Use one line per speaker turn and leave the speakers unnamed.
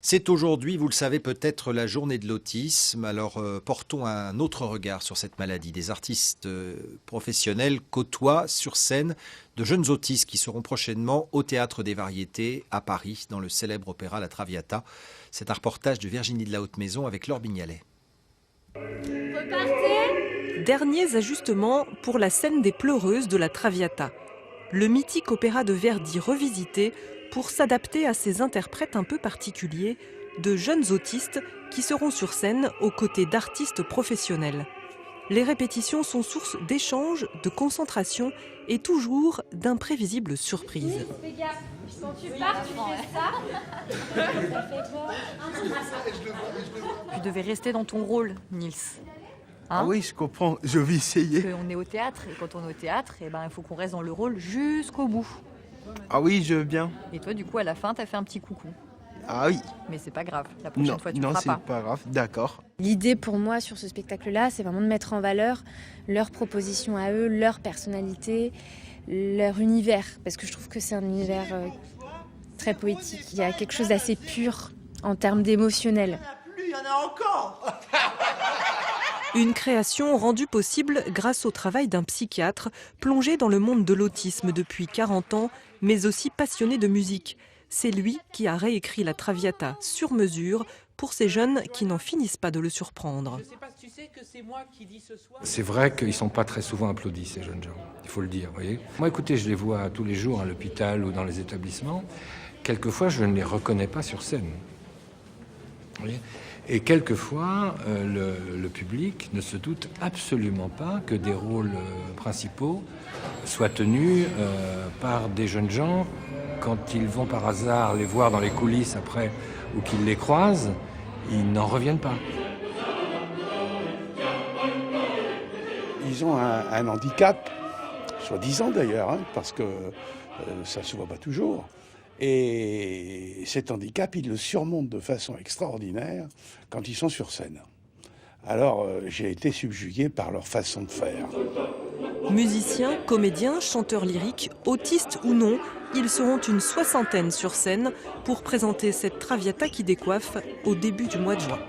C'est aujourd'hui, vous le savez peut-être, la journée de l'autisme. Alors portons un autre regard sur cette maladie. Des artistes professionnels côtoient sur scène de jeunes autistes qui seront prochainement au Théâtre des Variétés à Paris, dans le célèbre opéra La Traviata. C'est un reportage de Virginie de la Haute-Maison avec Laure Bignalet.
Repartez ! Derniers ajustements pour la scène des pleureuses de La Traviata. Le mythique opéra de Verdi revisité pour s'adapter à ces interprètes un peu particuliers, de jeunes autistes qui seront sur scène aux côtés d'artistes professionnels. Les répétitions sont source d'échanges, de concentration et toujours d'imprévisibles surprises.
Fais gaffe, quand tu pars, tu fais ça. Ça fait peur.
Tu devais rester dans ton rôle, Nils.
Ah oui, je comprends, je vais essayer.
On est au théâtre, et quand on est au théâtre, il faut qu'on reste dans le rôle jusqu'au bout.
Ah oui, je veux bien.
Et toi, du coup, à la fin, t'as fait un petit coucou.
Ah oui.
Mais c'est pas grave, la prochaine fois, tu le feras pas.
Non, c'est pas grave, d'accord.
L'idée pour moi sur ce spectacle-là, c'est vraiment de mettre en valeur leurs propositions à eux, leur personnalité, leur univers. Parce que je trouve que c'est un univers très poétique. Il y a quelque chose d'assez pur en termes d'émotionnel.
Il y en a encore.
Une création rendue possible grâce au travail d'un psychiatre plongé dans le monde de l'autisme depuis 40 ans, mais aussi passionné de musique. C'est lui qui a réécrit la Traviata sur mesure pour ces jeunes qui n'en finissent pas de le surprendre.
C'est vrai qu'ils ne sont pas très souvent applaudis, ces jeunes gens, il faut le dire. Voyez. Moi, écoutez, je les vois tous les jours à l'hôpital ou dans les établissements. Quelquefois, je ne les reconnais pas sur scène. Vous voyez. Et quelquefois, le public ne se doute absolument pas que des rôles principaux soient tenus par des jeunes gens. Quand ils vont par hasard les voir dans les coulisses après ou qu'ils les croisent, ils n'en reviennent pas.
Ils ont un handicap, soi-disant d'ailleurs, parce que ça ne se voit pas toujours. Et cet handicap, ils le surmontent de façon extraordinaire quand ils sont sur scène. Alors, j'ai été subjugué par leur façon de faire.
Musiciens, comédiens, chanteurs lyriques, autistes ou non, ils seront une 60aine sur scène pour présenter cette Traviata qui décoiffe au début du mois de juin.